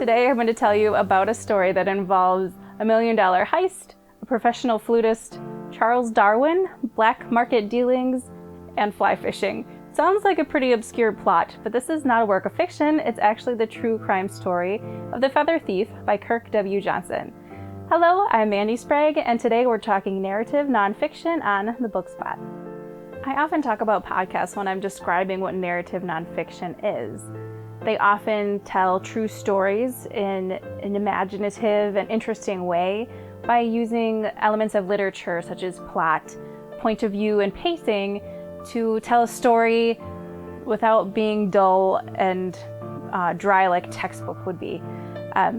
Today I'm going to tell you about a story that involves a $1 million heist, a professional flutist, Charles Darwin, black market dealings, and fly fishing. Sounds like a pretty obscure plot, but this is not a work of fiction. It's actually the true crime story of The Feather Thief by Kirk W. Johnson. Hello, I'm Mandy Sprague, and today we're talking narrative nonfiction on The Book Spot. I often talk about podcasts when I'm describing what narrative nonfiction is. They often tell true stories in an imaginative and interesting way by using elements of literature such as plot, point of view, and pacing to tell a story without being dull and dry like textbook would be.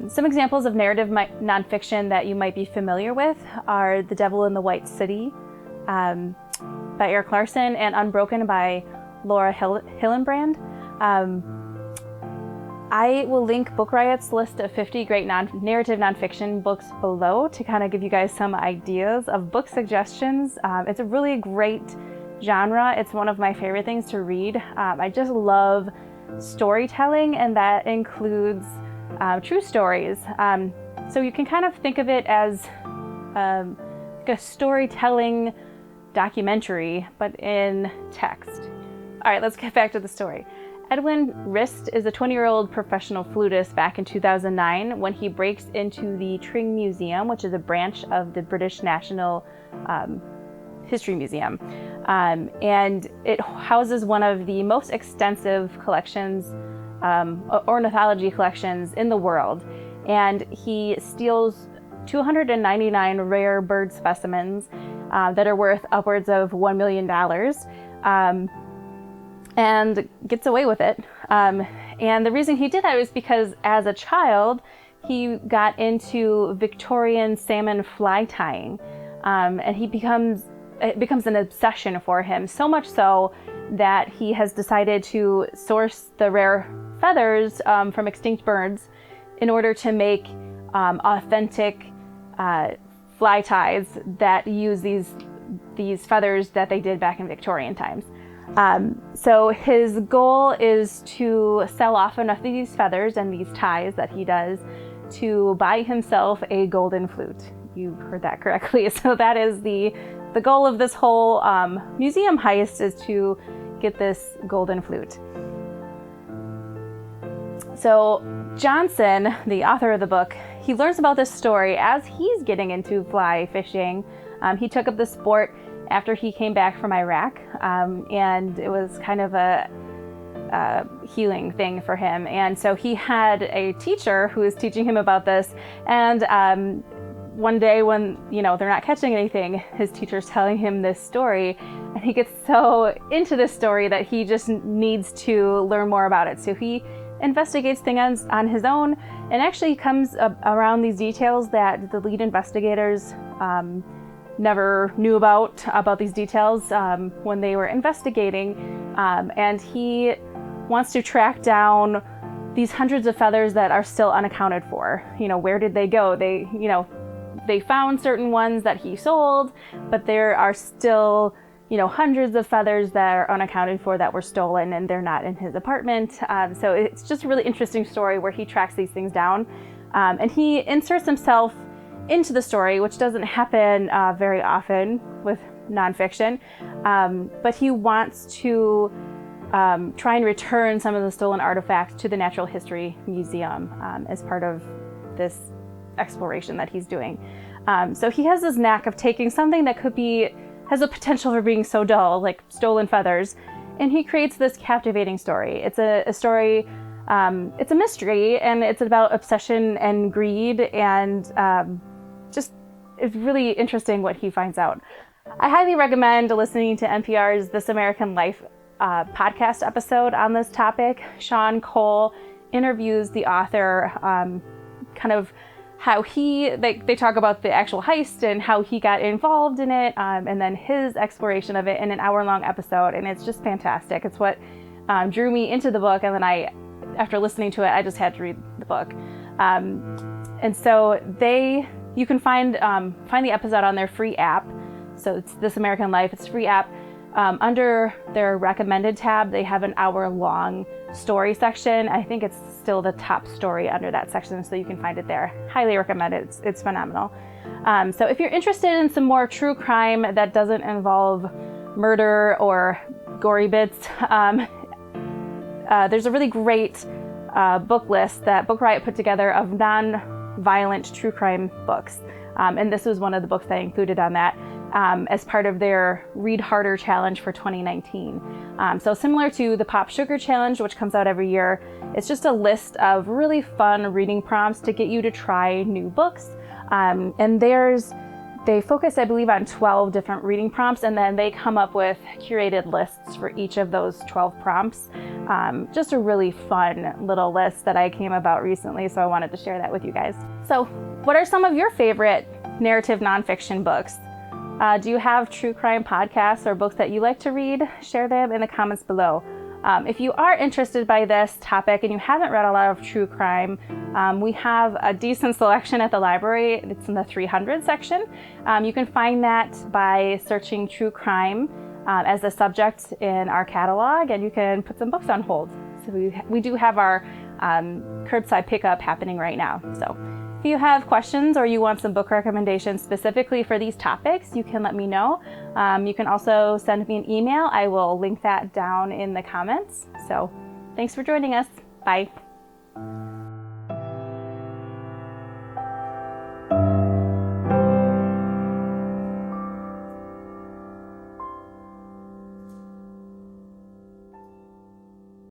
Some examples of narrative nonfiction that you might be familiar with are The Devil in the White City by Erik Larson and Unbroken by Laura Hillenbrand. I will link Book Riot's list of 50 great narrative nonfiction books below to kind of give you guys some ideas of book suggestions. It's a really great genre. It's one of my favorite things to read. I just love storytelling, and that includes true stories. So you can kind of think of it as like a storytelling documentary, but in text. All right, let's get back to the story. Edwin Rist is a 20-year-old professional flutist back in 2009 when he breaks into the Tring Museum, which is a branch of the British National History Museum. And it houses one of the most extensive collections, ornithology collections in the world. And he steals 299 rare bird specimens that are worth upwards of $1 million. And gets away with it. And the reason he did that was because as a child, he got into Victorian salmon fly tying. And it becomes an obsession for him, so much so that he has decided to source the rare feathers from extinct birds in order to make authentic fly ties that use these feathers that they did back in Victorian times. So his goal is to sell off enough of these feathers and these ties that he does to buy himself a golden flute. You heard that correctly. So that is the goal of this whole museum heist, is to get this golden flute. So Johnson, the author of the book, he learns about this story as he's getting into fly fishing. He took up the sport after he came back from Iraq, and it was kind of a healing thing for him. And so he had a teacher who was teaching him about this, and one day when they're not catching anything, his teacher's telling him this story, and he gets so into this story that he just needs to learn more about it. So he investigates things on his own and actually comes around these details that the lead investigators never knew about these details when they were investigating, and he wants to track down these hundreds of feathers that are still unaccounted for. Where did they go? They found certain ones that he sold, but there are still hundreds of feathers that are unaccounted for that were stolen, and they're not in his apartment. So it's just a really interesting story where he tracks these things down, and he inserts himself into the story, which doesn't happen very often with nonfiction, but he wants to try and return some of the stolen artifacts to the Natural History Museum as part of this exploration that he's doing. So he has this knack of taking something that has a potential for being so dull, like stolen feathers, and he creates this captivating story. It's a story, it's a mystery, and it's about obsession and greed, and it's really interesting what he finds out. I highly recommend listening to NPR's This American Life podcast episode on this topic. Sean Cole interviews the author, kind of how they talk about the actual heist and how he got involved in it, and then his exploration of it in an hour-long episode, and it's just fantastic. It's what drew me into the book, and then after listening to it, I just had to read the book. And so you can find the episode on their free app. So it's This American Life. It's a free app. Under their recommended tab, they have an hour-long story section. I think it's still the top story under that section, so you can find it there. Highly recommend it. It's phenomenal. So if you're interested in some more true crime that doesn't involve murder or gory bits, there's a really great book list that Book Riot put together of non-violent true crime books. And this was one of the books I included on that as part of their Read Harder Challenge for 2019. So similar to the Pop Sugar Challenge, which comes out every year, it's just a list of really fun reading prompts to get you to try new books. And they focus, I believe, on 12 different reading prompts, and then they come up with curated lists for each of those 12 prompts. Just a really fun little list that I came about recently, so I wanted to share that with you guys. So what are some of your favorite narrative nonfiction books? Do you have true crime podcasts or books that you like to read? Share them in the comments below. If you are interested by this topic and you haven't read a lot of true crime, we have a decent selection at the library. It's in the 300 section. You can find that by searching true crime as a subject in our catalog, and you can put some books on hold. So we do have our curbside pickup happening right now. So if you have questions or you want some book recommendations specifically for these topics, you can let me know. You can also send me an email. I will link that down in the comments. So thanks for joining us. Bye.